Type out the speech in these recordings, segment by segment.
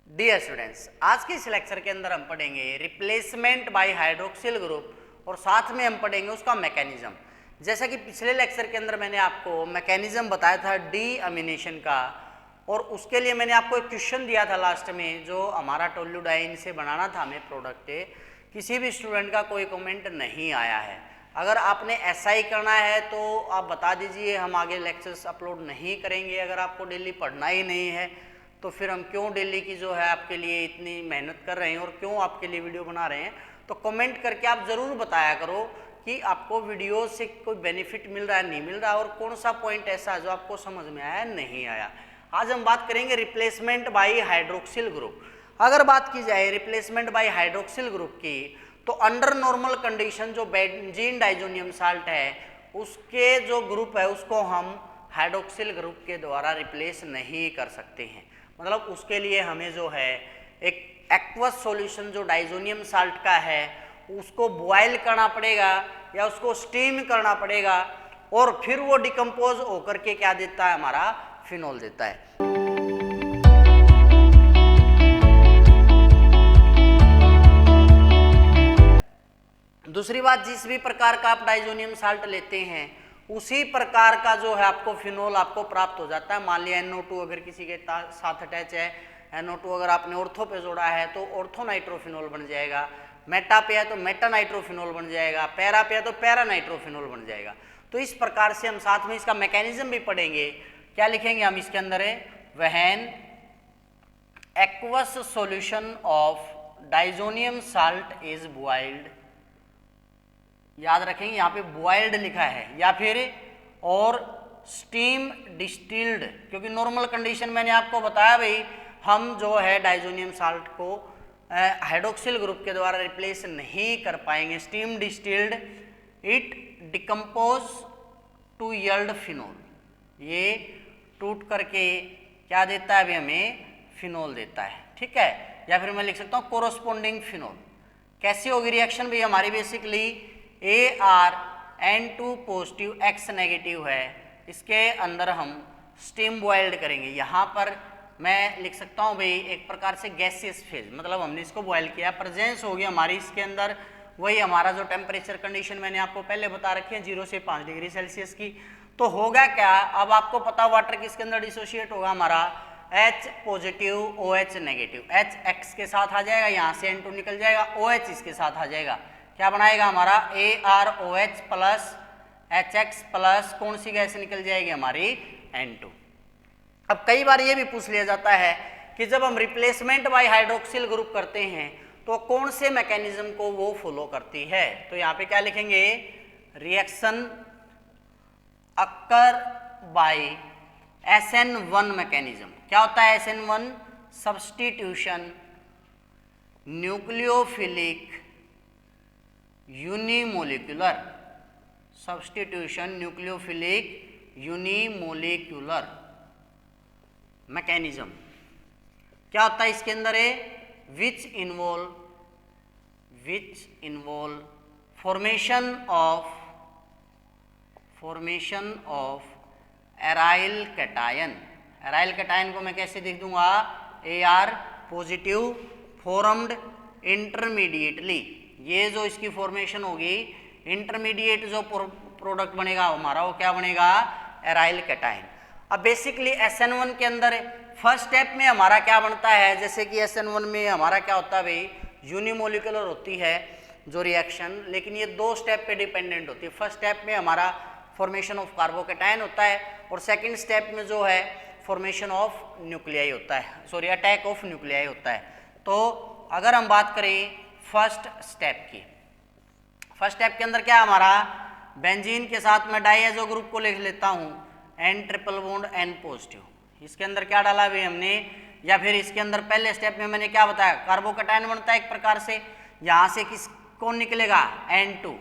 Dear students, आज के इस लेक्चर के अंदर हम पढ़ेंगे रिप्लेसमेंट बाय हाइड्रोक्सिल ग्रुप और साथ में हम पढ़ेंगे उसका मैकेनिज्म। जैसा कि पिछले लेक्चर के अंदर मैंने आपको मैकेनिज्म बताया था डी अमीनेशन का, और उसके लिए मैंने आपको एक क्वेश्चन दिया था लास्ट में, जो हमारा टोल्यूडाइन से बनाना था हमें प्रोडक्ट। किसी भी स्टूडेंट का कोई कमेंट नहीं आया है। अगर आपने ऐसा ही करना है तो आप बता दीजिए, हम आगे लेक्चर्स अपलोड नहीं करेंगे। अगर आपको डेली पढ़ना ही नहीं है तो फिर हम क्यों डेली की जो है आपके लिए इतनी मेहनत कर रहे हैं और क्यों आपके लिए वीडियो बना रहे हैं। तो कमेंट करके आप ज़रूर बताया करो कि आपको वीडियो से कोई बेनिफिट मिल रहा है, नहीं मिल रहा, और कौन सा पॉइंट ऐसा है जो आपको समझ में आया, नहीं आया। आज हम बात करेंगे रिप्लेसमेंट बाय हाइड्रोक्सिल ग्रुप। अगर बात की जाए रिप्लेसमेंट बाय हाइड्रोक्सिल ग्रुप की, तो अंडर नॉर्मल कंडीशन जो बेंजीन डाइजोनियम साल्ट है उसके जो ग्रुप है उसको हम हाइड्रोक्सिल ग्रुप के द्वारा रिप्लेस नहीं कर सकते हैं। मतलब उसके लिए हमें जो है एक एक्वस सॉल्यूशन जो डाइजोनियम साल्ट का है उसको बॉयल करना पड़ेगा या उसको स्टीम करना पड़ेगा, और फिर वो डिकम्पोज होकर के क्या देता है, हमारा फिनोल देता है। दूसरी बात, जिस भी प्रकार का आप डाइजोनियम साल्ट लेते हैं उसी प्रकार का जो है आपको फिनोल आपको प्राप्त हो जाता है। मान लिया NO2 अगर किसी के साथ अटैच है, NO2 अगर आपने ऑर्थो पे जोड़ा है तो ऑर्थो नाइट्रोफिनोल बन जाएगा, मेटा पे है तो मेटा नाइट्रोफिनोल बन जाएगा, पैरा पे है तो पैरा नाइट्रोफिनोल बन जाएगा। तो इस प्रकार से हम साथ में इसका मैकेनिज्म भी पढ़ेंगे। क्या लिखेंगे हम इसके अंदर है, when aqueous solution of diazonium salt is boiled. याद रखेंगे यहाँ पे बॉइल्ड लिखा है, या फिर और स्टीम डिस्टिल्ड, क्योंकि नॉर्मल कंडीशन मैंने आपको बताया भाई हम जो है डाइजोनियम साल्ट को हाइड्रोक्सिल ग्रुप के द्वारा रिप्लेस नहीं कर पाएंगे। Steam distilled it decompose to yield phenol, ये टूट करके क्या देता है अभी हमें, फिनोल देता है। ठीक है, या फिर मैं लिख सकता हूँ कोरोस्पोंडिंग फिनोल। कैसी होगी रिएक्शन भी हमारी, basically ArN2 positive X negative है, इसके अंदर हम स्टीम बॉइल्ड करेंगे। यहाँ पर मैं लिख सकता हूँ भाई एक प्रकार से गैसियस फेज, मतलब हमने इसको बॉयल किया, प्रेजेंस होगी हमारी इसके अंदर वही हमारा जो टेम्परेचर कंडीशन मैंने आपको पहले बता रखी है 0 से 5 डिग्री सेल्सियस की। तो होगा क्या, अब आपको पता वाटर किसके अंदर डिसोशिएट होगा, हमारा H positive OH negative, H X के साथ आ जाएगा, यहाँ से N2 निकल जाएगा, OH इसके साथ आ जाएगा, क्या बनाएगा हमारा ArOH प्लस HX प्लस कौन सी गैस निकल जाएगी हमारी, N2। अब कई बार ये भी पूछ लिया जाता है कि जब हम रिप्लेसमेंट बाय हाइड्रोक्सिल ग्रुप करते हैं तो कौन से मैकेनिज्म को वो फॉलो करती है। तो यहाँ पे क्या लिखेंगे, reaction occur bye SN1 mechanism. क्या होता है SN1, substitution nucleophilic unimolecular, substitution nucleophilic unimolecular mechanism. क्या होता है इसके अंदर है, which involve formation of aryl cation. Aryl cation को मैं कैसे लिख दूंगा, Ar पॉजिटिव फॉर्म्ड इंटरमीडिएटली। ये जो इसकी फॉर्मेशन होगी, इंटरमीडिएट जो प्रोडक्ट बनेगा हमारा वो क्या बनेगा, एराइल कैटायन। अब बेसिकली SN1 के अंदर फर्स्ट स्टेप में हमारा क्या बनता है, जैसे कि SN1 में हमारा क्या होता है भाई, यूनिमोलिकुलर होती है जो रिएक्शन, लेकिन ये 2 स्टेप पे डिपेंडेंट होती है। फर्स्ट स्टेप में हमारा फॉर्मेशन ऑफ कार्बोकैटायन होता है, और सेकंड स्टेप में जो है फॉर्मेशन ऑफ न्यूक्लियाई होता है, सॉरी अटैक ऑफ न्यूक्लियाई होता है। तो अगर हम बात करें फर्स्ट स्टेप की, फर्स्ट स्टेप के अंदर क्या हमारा, बेंजीन के साथ में डाइएजो ग्रुप को लिख लेता हूँ, N triple bond N positive. इसके अंदर क्या डाला भी हमने, या फिर इसके अंदर पहले स्टेप में मैंने क्या बताया, कार्बोकैटायन बनता है एक प्रकार से, यहाँ से किस कौन निकलेगा, N2।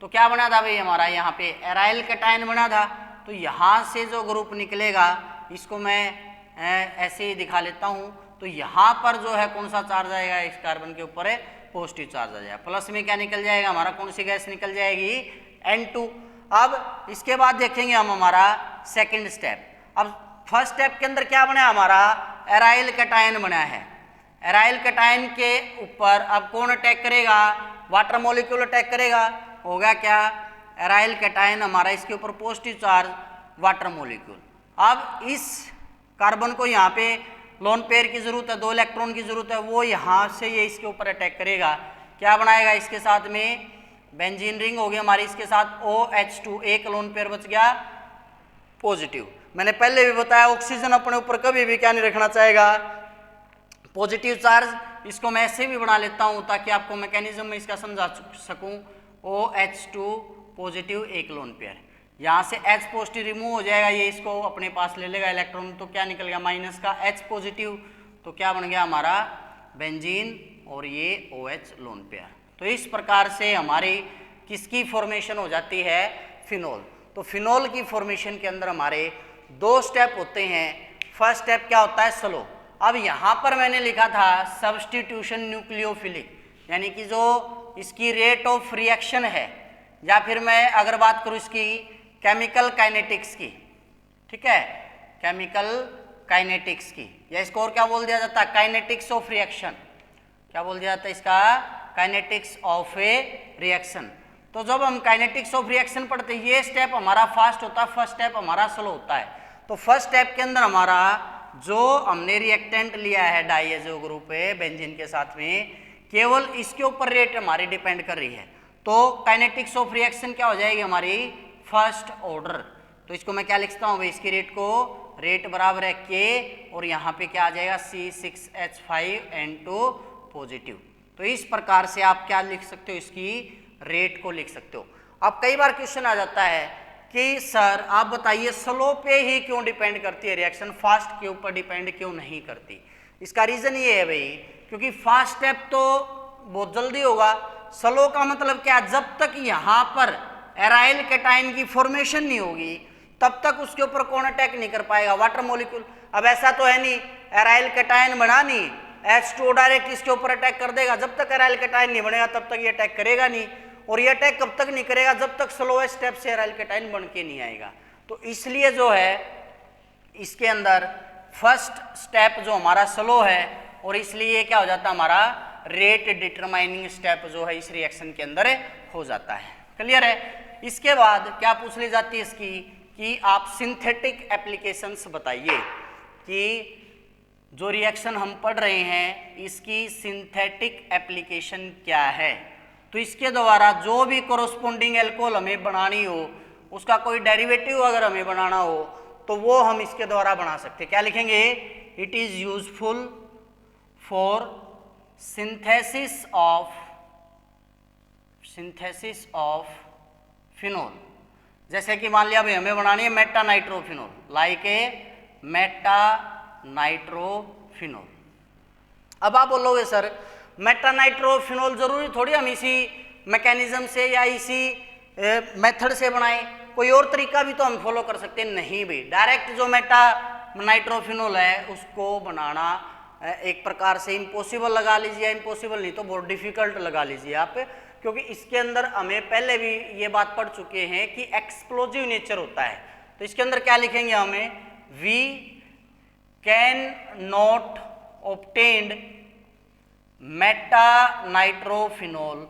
तो क्या बना था भाई हमारा, यहाँ पे एराइल कैटायन बना था। तो यहाँ से जो ग्रुप निकलेगा इसको मैं ऐसे ही दिखा लेता हूँ। तो यहाँ पर जो है कौन सा चार्ज आएगा, इस कार्बन के ऊपर है पॉजिटिव चार्ज आ जाएगा, प्लस में क्या निकल जाएगा हमारा, कौन सी गैस निकल जाएगी, N2। अब इसके बाद देखेंगे हम हमारा सेकंड स्टेप। अब फर्स्ट स्टेप के अंदर क्या बना हमारा, एराइल कैटायन बना है, एराइल कैटायन के ऊपर अब कौन अटैक करेगा, वाटर मॉलिक्यूल अटैक करेगा, होगा क्या, एराइल कैटायन हमारा इसके ऊपर पॉजिटिव चार्ज वाटर मॉलिक्यूल। अब इस कार्बन को यहाँ पे लोन पेयर की जरूरत है, 2 इलेक्ट्रॉन की जरूरत है, वो यहाँ से ये इसके ऊपर अटैक करेगा, क्या बनाएगा, इसके साथ में बेंजीन रिंग होगी हमारी, इसके साथ OH2 एक लोन पेयर बच गया पॉजिटिव। मैंने पहले भी बताया ऑक्सीजन अपने ऊपर कभी भी क्या नहीं रखना चाहेगा, पॉजिटिव चार्ज। इसको मैं ऐसे भी बना लेता हूं ताकि आपको मैकेनिज्म में इसका समझा सकूं। OH2 पॉजिटिव एक लोन पेयर, यहाँ से H पॉजिटिव रिमूव हो जाएगा, ये इसको अपने पास ले लेगा इलेक्ट्रॉन, तो क्या निकल गया माइनस का H पॉजिटिव, तो क्या बन गया हमारा बेंजीन और ये OH लोन पेयर। तो इस प्रकार से हमारी किसकी फॉर्मेशन हो जाती है, फिनोल। तो फिनोल की फॉर्मेशन के अंदर हमारे 2 स्टेप होते हैं। फर्स्ट स्टेप क्या होता है, स्लो। अब यहाँ पर मैंने लिखा था सब्स्टिट्यूशन न्यूक्लियोफिलिक, यानी कि जो इसकी रेट ऑफ रिएक्शन है, या फिर मैं अगर बात करूँ इसकी केमिकल काइनेटिक्स की, ठीक है, केमिकल काइनेटिक्स की, या इसको और क्या बोल दिया जाता है, काइनेटिक्स ऑफ रिएक्शन, क्या बोल दिया जाता है इसका, काइनेटिक्स ऑफ ए रिएक्शन। तो जब हम काइनेटिक्स ऑफ रिएक्शन पढ़ते हैं, ये स्टेप हमारा फास्ट होता है, फर्स्ट स्टेप हमारा स्लो होता है। तो फर्स्ट स्टेप के अंदर हमारा जो हमने रिएक्टेंट लिया है डाइएजो ग्रुप है बेंजीन के साथ में, केवल इसके ऊपर रेट हमारी डिपेंड कर रही है। तो काइनेटिक्स ऑफ रिएक्शन क्या हो जाएगी हमारी, फर्स्ट ऑर्डर। तो इसको मैं क्या लिखता हूँ भाई, इसकी रेट को रेट बराबर है K, और यहाँ पे क्या आ जाएगा C6H5N2 पॉजिटिव। तो इस प्रकार से आप क्या लिख सकते हो, इसकी रेट को लिख सकते हो। अब कई बार क्वेश्चन आ जाता है कि सर आप बताइए स्लो पे ही क्यों डिपेंड करती है रिएक्शन, फास्ट के ऊपर डिपेंड क्यों नहीं करती। इसका रीजन ये है भाई, क्योंकि फास्ट स्टेप तो बहुत जल्दी होगा, स्लो का मतलब क्या, जब तक यहाँ पर एराइल कैटायन की फॉर्मेशन नहीं होगी तब तक उसके ऊपर कौन अटैक नहीं कर पाएगा, वाटर मॉलिक्यूल। अब ऐसा तो है नहीं एराइल कैटायन बना नहीं, H2 डायरेक्ट इसके ऊपर अटैक कर देगा, जब तक एराइल कैटायन नहीं बनेगा तब तक ये अटैक करेगा नहीं, और ये अटैक कब तक नहीं करेगा, जब तक स्लोएस्ट स्टेप से एराइल कैटायन बन के नहीं आएगा। तो इसलिए जो है इसके अंदर फर्स्ट स्टेप जो हमारा स्लो है, और इसलिए क्या हो जाता है हमारा रेट डिटरमाइनिंग स्टेप जो है इस रिएक्शन के अंदर हो जाता है। क्लियर है। इसके बाद क्या पूछ ली जाती है इसकी कि आप सिंथेटिक एप्लीकेशंस बताइए कि जो रिएक्शन हम पढ़ रहे हैं इसकी सिंथेटिक एप्लीकेशन क्या है। तो इसके द्वारा जो भी कोरोस्पोंडिंग एल्कोहल हमें बनानी हो, उसका कोई डेरिवेटिव अगर हमें बनाना हो तो वो हम इसके द्वारा बना सकते हैं। क्या लिखेंगे, it is useful for synthesis of phenol. जैसे कि मान लिया भाई हमें बनानी है Meta nitrophenol, like a Meta nitrophenol. अब आप बोलोगे सर मेटा नाइट्रोफिनोल जरूरी थोड़ी हम इसी मैकेनिज्म से या इसी मेथड से बनाएं, कोई और तरीका भी तो हम फॉलो कर सकते हैं। नहीं भी, डायरेक्ट जो मेटा नाइट्रोफिनोल है उसको बनाना एक प्रकार से इम्पॉसिबल लगा लीजिए, इम्पॉसिबल नहीं तो बहुत डिफिकल्ट लगा लीजिए आप, क्योंकि इसके अंदर हमें पहले भी ये बात पढ़ चुके हैं कि एक्सप्लोजिव नेचर होता है। तो इसके अंदर क्या लिखेंगे हमें, we can not obtained meta nitrophenol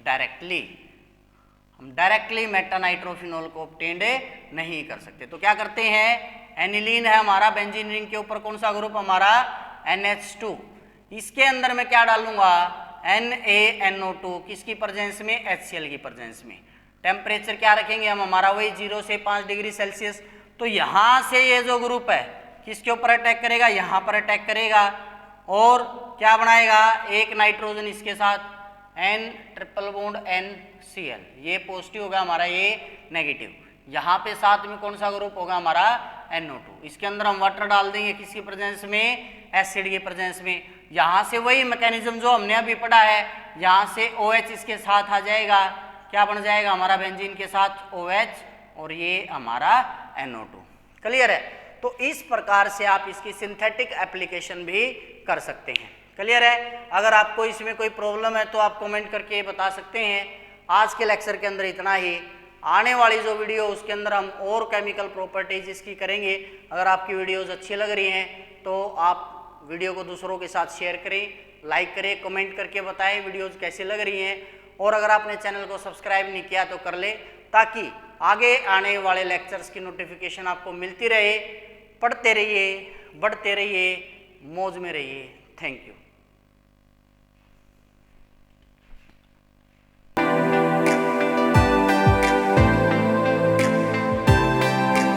directly, हम डायरेक्टली मेटा नाइट्रोफिनोल को ऑब्टेन्ड नहीं कर सकते। तो क्या करते हैं, एनिलीन है हमारा, बेंजीन रिंग के ऊपर कौन सा ग्रुप हमारा NH2, इसके अंदर मैं क्या डालूंगा NaNO2, किसकी प्रेजेंस में, HCl की प्रेजेंस में। टेम्परेचर क्या रखेंगे हम हमारा, वही 0 से 5 डिग्री सेल्सियस। तो यहाँ से ये जो ग्रुप है किसके ऊपर अटैक करेगा, यहाँ पर अटैक करेगा, और क्या बनाएगा, एक नाइट्रोजन इसके साथ N ट्रिपल बॉन्ड NCl, ये पॉजिटिव होगा हमारा, ये नेगेटिव। यहाँ पे साथ में कौन सा ग्रुप होगा हमारा NO2, इसके अंदर हम वाटर डाल देंगे किसकी प्रेजेंस में, एसिड की प्रेजेंस में। यहाँ से वही मैकेनिज्म जो हमने अभी पढ़ा है, यहाँ से OH इसके साथ आ जाएगा, क्या बन जाएगा हमारा बेंजीन के साथ OH, और ये हमारा NO2। क्लियर है। तो इस प्रकार से आप इसकी सिंथेटिक एप्लीकेशन भी कर सकते हैं। क्लियर है। अगर आपको इसमें कोई प्रॉब्लम है तो आप कमेंट करके बता सकते हैं। आज के लेक्चर के अंदर इतना ही। आने वाली जो वीडियो उसके अंदर हम और केमिकल प्रॉपर्टीज इसकी करेंगे। अगर आपकी वीडियोस अच्छी लग रही हैं तो आप वीडियो को दूसरों के साथ शेयर करें, लाइक करें, कमेंट करके बताएं वीडियोज़ कैसी लग रही हैं। और अगर आपने चैनल को सब्सक्राइब नहीं किया तो कर ले, ताकि आगे आने वाले लेक्चर्स की नोटिफिकेशन आपको मिलती रहे। पढ़ते रहिए, बढ़ते रहिए, मौज में रहिए। Thank you.